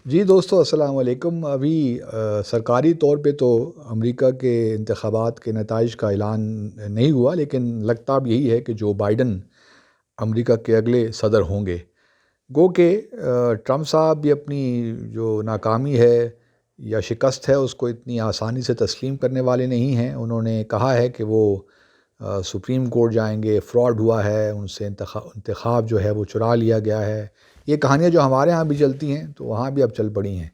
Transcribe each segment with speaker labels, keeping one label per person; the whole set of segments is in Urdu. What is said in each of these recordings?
Speaker 1: جی دوستو السلام علیکم۔ ابھی سرکاری طور پہ تو امریکہ کے انتخابات کے نتائج کا اعلان نہیں ہوا، لیکن لگتا اب یہی ہے کہ جو بائیڈن امریکہ کے اگلے صدر ہوں گے۔ گو کہ ٹرمپ صاحب بھی اپنی جو ناکامی ہے یا شکست ہے اس کو اتنی آسانی سے تسلیم کرنے والے نہیں ہیں۔ انہوں نے کہا ہے کہ وہ سپریم کورٹ جائیں گے، فراڈ ہوا ہے، ان سے انتخاب جو ہے وہ چرا لیا گیا ہے۔ یہ کہانیاں جو ہمارے ہاں بھی چلتی ہیں تو وہاں بھی اب چل پڑی ہیں۔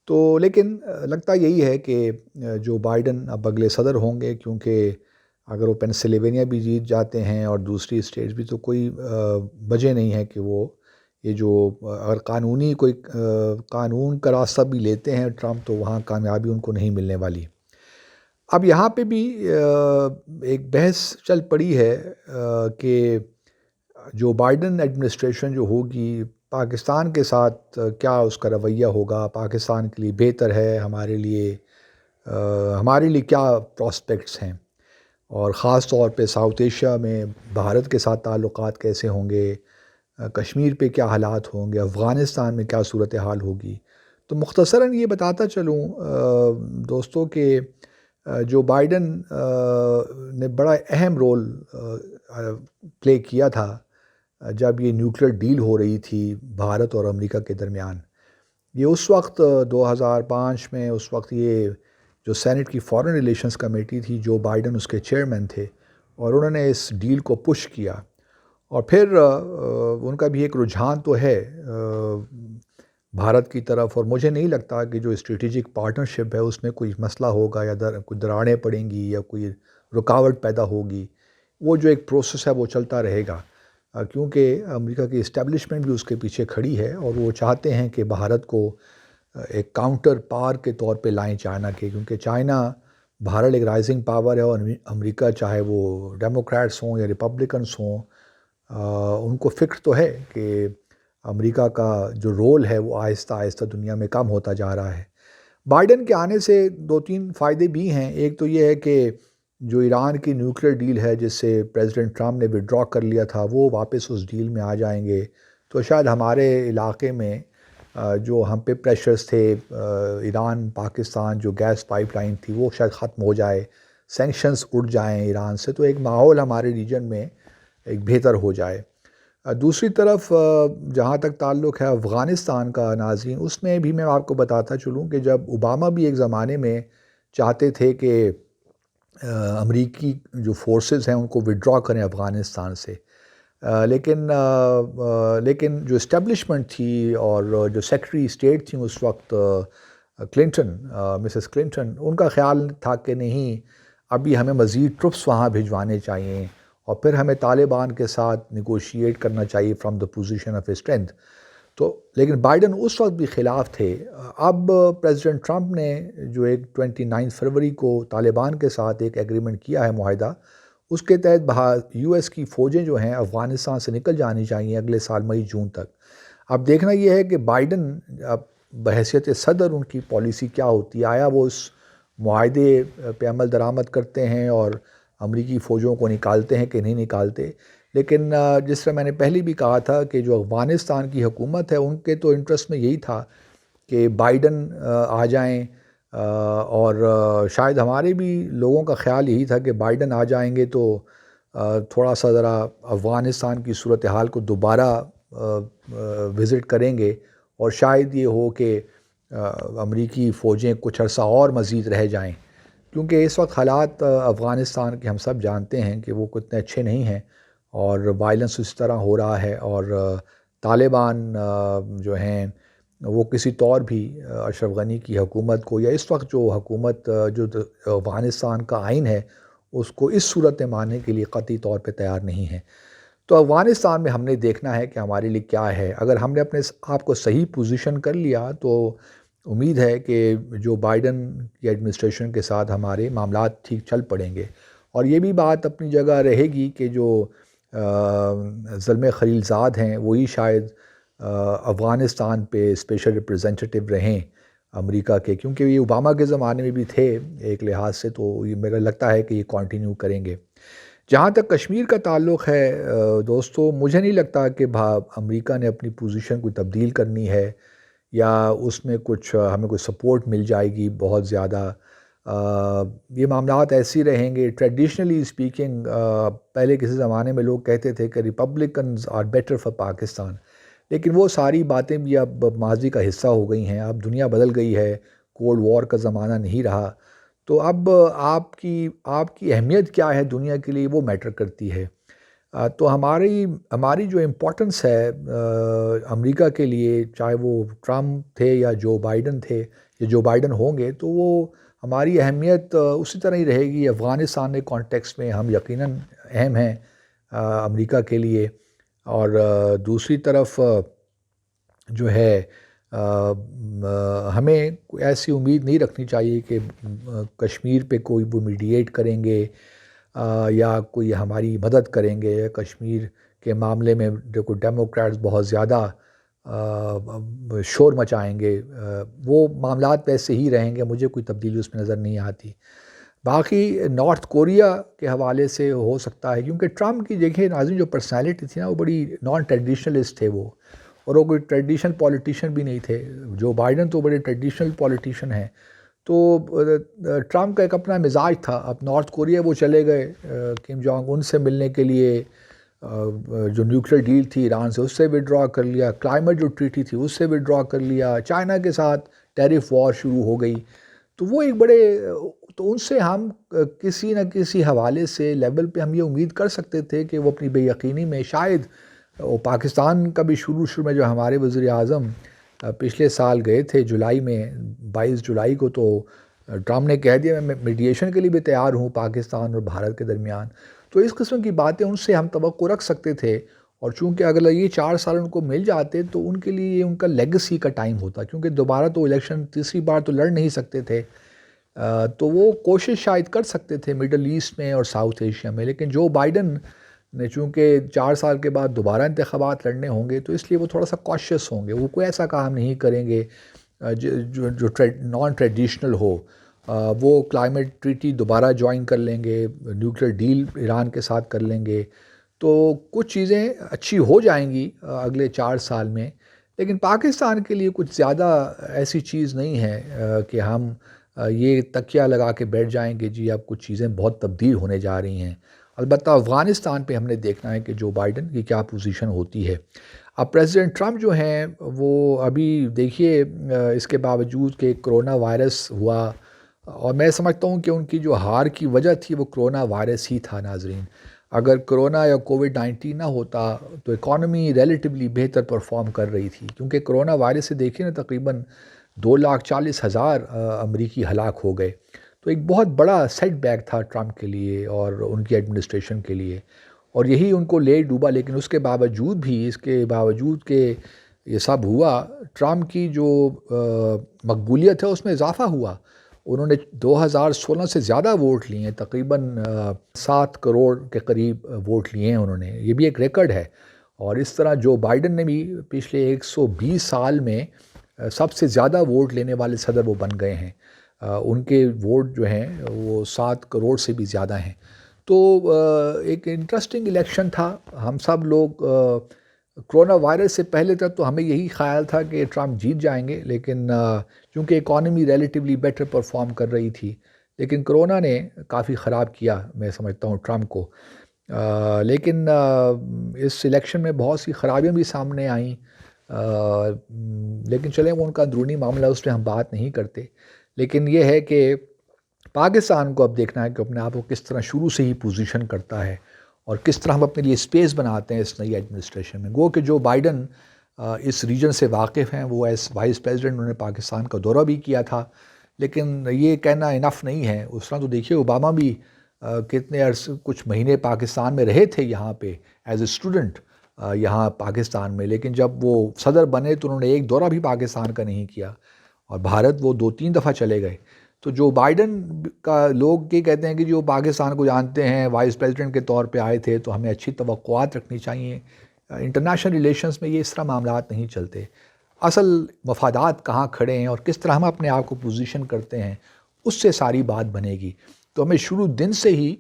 Speaker 1: تو لیکن لگتا یہی ہے کہ جو بائیڈن اب اگلے صدر ہوں گے، کیونکہ اگر وہ پینسلوینیا بھی جیت جاتے ہیں اور دوسری اسٹیٹس بھی، تو کوئی وجہ نہیں ہے کہ وہ یہ جو اگر قانونی کوئی قانون کا راستہ بھی لیتے ہیں ٹرمپ، تو وہاں کامیابی ان کو نہیں ملنے والی۔ اب یہاں پہ بھی ایک بحث چل پڑی ہے کہ جو بائیڈن ایڈمنسٹریشن جو ہوگی پاکستان کے ساتھ کیا اس کا رویہ ہوگا، پاکستان کے لیے بہتر ہے، ہمارے لیے کیا پراسپیکٹس ہیں، اور خاص طور پہ ساؤتھ ایشیا میں بھارت کے ساتھ تعلقات کیسے ہوں گے، کشمیر پہ کیا حالات ہوں گے، افغانستان میں کیا صورتحال ہوگی۔ تو مختصراً یہ بتاتا چلوں دوستوں کہ جو بائیڈن نے بڑا اہم رول پلے کیا تھا جب یہ نیوکلیر ڈیل ہو رہی تھی بھارت اور امریکہ کے درمیان۔ یہ اس وقت 2005 میں، اس وقت یہ جو سینٹ کی فارن ریلیشنز کمیٹی تھی، جو بائیڈن اس کے چیئرمین تھے، اور انہوں نے اس ڈیل کو پش کیا۔ اور پھر ان کا بھی ایک رجحان تو ہے بھارت کی طرف، اور مجھے نہیں لگتا کہ جو اسٹریٹجک پارٹنرشپ ہے اس میں کوئی مسئلہ ہوگا یا کوئی دراڑیں پڑیں گی یا کوئی رکاوٹ پیدا ہوگی۔ وہ جو ایک پروسیس ہے وہ چلتا رہے گا، کیونکہ امریکہ کی اسٹیبلشمنٹ بھی اس کے پیچھے کھڑی ہے، اور وہ چاہتے ہیں کہ بھارت کو ایک کاؤنٹر پار کے طور پہ لائیں چائنا کے، کیونکہ چائنا بھارت ایک رائزنگ پاور ہے، اور امریکہ چاہے وہ ڈیموکریٹس ہوں یا ریپبلکنس ہوں، ان کو فکر تو ہے کہ امریکہ کا جو رول ہے وہ آہستہ آہستہ دنیا میں کم ہوتا جا رہا ہے۔ بائیڈن کے آنے سے دو تین فائدے بھی ہیں۔ ایک تو یہ ہے کہ جو ایران کی نیوکلیر ڈیل ہے جس سے پریزیڈنٹ ٹرمپ نے وڈرا کر لیا تھا، وہ واپس اس ڈیل میں آ جائیں گے، تو شاید ہمارے علاقے میں جو ہم پہ پریشرز تھے، ایران پاکستان جو گیس پائپ لائن تھی وہ شاید ختم ہو جائے، سینکشنز اٹھ جائیں ایران سے، تو ایک ماحول ہمارے ریجن میں ایک بہتر ہو جائے۔ دوسری طرف جہاں تک تعلق ہے افغانستان کا ناظرین، اس میں بھی میں آپ کو بتاتا چلوں کہ جب اوباما بھی ایک زمانے میں چاہتے تھے کہ امریکی جو فورسز ہیں ان کو وڈرا کریں افغانستان سے، لیکن جو اسٹیبلشمنٹ تھی اور جو سیکرٹری اسٹیٹ تھیں اس وقت کلنٹن، مسز کلنٹن، ان کا خیال تھا کہ نہیں، ابھی ہمیں مزید ٹروپس وہاں بھجوانے چاہیے، اور پھر ہمیں طالبان کے ساتھ نیگوشیٹ کرنا چاہیے from the position of strength. تو لیکن بائیڈن اس وقت بھی خلاف تھے۔ اب پریزیڈنٹ ٹرمپ نے جو ایک 29 فروری کو طالبان کے ساتھ ایک ایگریمنٹ کیا ہے، معاہدہ، اس کے تحت یو ایس کی فوجیں جو ہیں افغانستان سے نکل جانی چاہیے اگلے سال مئی جون تک۔ اب دیکھنا یہ ہے کہ بائیڈن اب بحیثیت صدر ان کی پالیسی کیا ہوتی ہے، آیا وہ اس معاہدے پہ عمل درآمد کرتے ہیں اور امریکی فوجوں کو نکالتے ہیں کہ نہیں نکالتے۔ لیکن جس طرح میں نے پہلے بھی کہا تھا کہ جو افغانستان کی حکومت ہے ان کے تو انٹرسٹ میں یہی تھا کہ بائیڈن آ جائیں، اور شاید ہمارے بھی لوگوں کا خیال یہی تھا کہ بائیڈن آ جائیں گے تو تھوڑا سا ذرا افغانستان کی صورتحال کو دوبارہ وزٹ کریں گے، اور شاید یہ ہو کہ امریکی فوجیں کچھ عرصہ اور مزید رہ جائیں، کیونکہ اس وقت حالات افغانستان کے ہم سب جانتے ہیں کہ وہ کتنے اچھے نہیں ہیں، اور وائلنس اس طرح ہو رہا ہے، اور طالبان جو ہیں وہ کسی طور بھی اشرف غنی کی حکومت کو، یا اس وقت جو حکومت جو افغانستان کا آئین ہے اس کو اس صورت میں ماننے کے لیے قطعی طور پہ تیار نہیں ہے۔ تو افغانستان میں ہم نے دیکھنا ہے کہ ہمارے لیے کیا ہے۔ اگر ہم نے اپنے آپ کو صحیح پوزیشن کر لیا تو امید ہے کہ جو بائیڈن کی ایڈمنسٹریشن کے ساتھ ہمارے معاملات ٹھیک چل پڑیں گے۔ اور یہ بھی بات اپنی جگہ رہے گی کہ جو زلمے خلیل زاد ہیں وہی شاید افغانستان پہ اسپیشل ریپریزنٹیٹیو رہیں امریکہ کے، کیونکہ یہ اوباما کے زمانے میں بھی تھے ایک لحاظ سے، تو یہ میرا لگتا ہے کہ یہ کنٹینیو کریں گے۔ جہاں تک کشمیر کا تعلق ہے دوستو، مجھے نہیں لگتا کہ امریکہ نے اپنی پوزیشن کو تبدیل کرنی ہے یا اس میں کچھ ہمیں کوئی سپورٹ مل جائے گی بہت زیادہ. یہ معاملات ایسی رہیں گے. ٹریڈیشنلی اسپیکنگ پہلے کسی زمانے میں لوگ کہتے تھے کہ Republicans are better for Pakistan, لیکن وہ ساری باتیں بھی اب ماضی کا حصہ ہو گئی ہیں. اب دنیا بدل گئی ہے، کولڈ وار کا زمانہ نہیں رہا. تو اب آپ کی اہمیت کیا ہے دنیا کے لیے وہ میٹر کرتی ہے. تو ہماری جو امپورٹنس ہے امریکہ کے لیے، چاہے وہ ٹرمپ تھے یا جو بائیڈن تھے یا جو بائیڈن ہوں گے، تو وہ ہماری اہمیت اسی طرح ہی رہے گی. افغانستان کے کانٹیکسٹ میں ہم یقیناً اہم ہیں امریکہ کے لیے. اور دوسری طرف جو ہے ہمیں ایسی امید نہیں رکھنی چاہیے کہ کشمیر پہ کوئی وہ میڈییٹ کریں گے یا کوئی ہماری مدد کریں گے. کشمیر کے معاملے میں دیکھو ڈیموکریٹس بہت زیادہ شور مچائیں گے. وہ معاملات ویسے ہی رہیں گے، مجھے کوئی تبدیلی اس میں نظر نہیں آتی. باقی نارتھ کوریا کے حوالے سے ہو سکتا ہے، کیونکہ ٹرمپ کی دیکھیں ناظرین جو پرسنالٹی تھی نا، وہ بڑی نان ٹریڈیشنلسٹ تھے وہ، اور وہ کوئی ٹریڈیشنل پولیٹیشین بھی نہیں تھے. جو بائیڈن تو بڑے ٹریڈیشنل پولیٹیشین ہیں. تو ٹرمپ کا ایک اپنا مزاج تھا. اب نارتھ کوریا وہ چلے گئے کم جونگ ان سے ملنے کے لیے، جو نیوکلیر ڈیل تھی ایران سے اس سے وڈرا کر لیا، کلائمیٹ جو ٹریٹی تھی اس سے وڈرا کر لیا، چائنا کے ساتھ ٹیرف وار شروع ہو گئی. تو وہ ایک بڑے، تو ان سے ہم کسی نہ کسی حوالے سے لیول پہ ہم یہ امید کر سکتے تھے کہ وہ اپنی بے یقینی میں شاید وہ پاکستان کا بھی شروع میں جو ہمارے وزیر اعظم پچھلے سال گئے تھے جولائی میں 22 جولائی کو، تو ٹرمپ نے کہہ دیا میں میڈیشن کے لیے بھی تیار ہوں پاکستان اور بھارت کے درمیان. تو اس قسم کی باتیں ان سے ہم توقع رکھ سکتے تھے. اور چونکہ اگر یہ 4 سال ان کو مل جاتے تو ان کے لیے یہ ان کا لیگسی کا ٹائم ہوتا، کیونکہ دوبارہ تو الیکشن تیسری بار تو لڑ نہیں سکتے تھے. تو وہ کوشش شاید کر سکتے تھے مڈل ایسٹ میں اور ساؤتھ ایشیا میں. لیکن جو بائیڈن نے چونکہ 4 سال کے بعد دوبارہ انتخابات لڑنے ہوں گے، تو اس لیے وہ تھوڑا سا کوشش ہوں گے. وہ کوئی ایسا کام نہیں کریں گے جو نان ٹریڈیشنل ہو. وہ کلائمیٹ ٹریٹی دوبارہ جوائن کر لیں گے، نیوکلیر ڈیل ایران کے ساتھ کر لیں گے. تو کچھ چیزیں اچھی ہو جائیں گی اگلے 4 سال میں. لیکن پاکستان کے لیے کچھ زیادہ ایسی چیز نہیں ہے کہ ہم یہ تکیہ لگا کے بیٹھ جائیں گے جی اب کچھ چیزیں بہت تبدیل ہونے جا رہی ہیں. البتہ افغانستان پہ ہم نے دیکھنا ہے کہ جو بائیڈن کی کیا پوزیشن ہوتی ہے. اب پریزیڈنٹ ٹرمپ جو ہیں وہ ابھی دیکھیے اس کے باوجود کہ کرونا وائرس ہوا، اور میں سمجھتا ہوں کہ ان کی جو ہار کی وجہ تھی وہ کرونا وائرس ہی تھا. ناظرین اگر کرونا یا کووڈ-19 نہ ہوتا تو اکانومی ریلیٹیولی بہتر پرفارم کر رہی تھی، کیونکہ کرونا وائرس سے دیکھیں نا تقریباً 2,40,000 امریکی ہلاک ہو گئے. تو ایک بہت بڑا سیٹ بیک تھا ٹرمپ کے لیے اور ان کی ایڈمنسٹریشن کے لیے، اور یہی ان کو لے ڈوبا. لیکن اس کے باوجود کہ یہ سب ہوا، ٹرمپ کی جو مقبولیت ہے اس میں اضافہ ہوا. انہوں نے 2016 سے زیادہ ووٹ لیے ہیں، تقریباً 7 کروڑ کے قریب ووٹ لیے ہیں انہوں نے. یہ بھی ایک ریکارڈ ہے. اور اس طرح جو بائیڈن نے بھی پچھلے 120 سال میں سب سے زیادہ ووٹ لینے والے صدر وہ بن گئے ہیں. ان کے ووٹ جو ہیں وہ 7 کروڑ سے بھی زیادہ ہیں. تو ایک انٹرسٹنگ الیکشن تھا. ہم سب لوگ کرونا وائرس سے پہلے تک تو ہمیں یہی خیال تھا کہ ٹرمپ جیت جائیں گے، لیکن چونکہ اکانومی ریلیٹیولی بیٹر پرفارم کر رہی تھی، لیکن کرونا نے کافی خراب کیا میں سمجھتا ہوں ٹرمپ کو. لیکن اس الیکشن میں بہت سی خرابیاں بھی سامنے آئیں، لیکن چلیں وہ ان کا اندرونی معاملہ، اس میں ہم بات نہیں کرتے. لیکن یہ ہے کہ پاکستان کو اب دیکھنا ہے کہ اپنے آپ کو کس طرح شروع سے ہی پوزیشن کرتا ہے اور کس طرح ہم اپنے لیے اسپیس بناتے ہیں اس نئی ایڈمنسٹریشن میں. گو کہ جو بائیڈن اس ریجن سے واقف ہیں، وہ ایز وائس پریزیڈنٹ انہوں نے پاکستان کا دورہ بھی کیا تھا. لیکن یہ کہنا انف نہیں ہے. اس طرح تو دیکھیے اوباما بھی کتنے عرصے کچھ مہینے پاکستان میں رہے تھے یہاں پہ ایز اے اسٹوڈنٹ یہاں پاکستان میں، لیکن جب وہ صدر بنے تو انہوں نے ایک دورہ بھی پاکستان کا نہیں کیا، اور بھارت وہ 2-3 دفعہ چلے گئے. تو جو بائیڈن کا لوگ یہ کہتے ہیں کہ جو پاکستان کو جانتے ہیں وائس پریزیڈنٹ کے طور پہ آئے تھے تو ہمیں اچھی توقعات رکھنی چاہیے. انٹرنیشنل ریلیشنز میں یہ اس طرح معاملات نہیں چلتے. اصل مفادات کہاں کھڑے ہیں اور کس طرح ہم اپنے آپ کو پوزیشن کرتے ہیں اس سے ساری بات بنے گی. تو ہمیں شروع دن سے ہی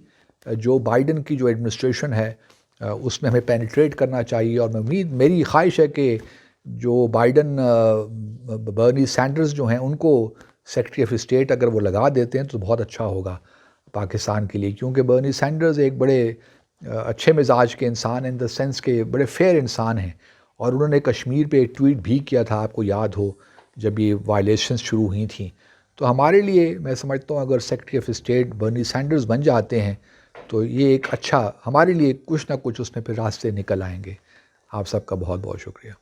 Speaker 1: جو بائیڈن کی جو ایڈمنسٹریشن ہے اس میں ہمیں پینیٹریٹ کرنا چاہیے. اور میری خواہش ہے کہ جو بائیڈن برنی سینڈرز جو ہیں ان کو سیکرٹری آف اسٹیٹ اگر وہ لگا دیتے ہیں تو بہت اچھا ہوگا پاکستان کے لیے، کیونکہ برنی سینڈرز ایک بڑے اچھے مزاج کے انسان ہیں، ان دا سینس کہ بڑے فیئر انسان ہیں، اور انہوں نے کشمیر پہ ایک ٹویٹ بھی کیا تھا، آپ کو یاد ہو جب یہ وائلیشنز شروع ہوئی تھیں. تو ہمارے لیے میں سمجھتا ہوں اگر secretary of state Bernie Sanders بن جاتے ہیں تو یہ ایک اچھا ہمارے لیے کچھ نہ کچھ اس میں پھر راستے نکل آئیں گے. آپ سب کا بہت بہت شکریہ.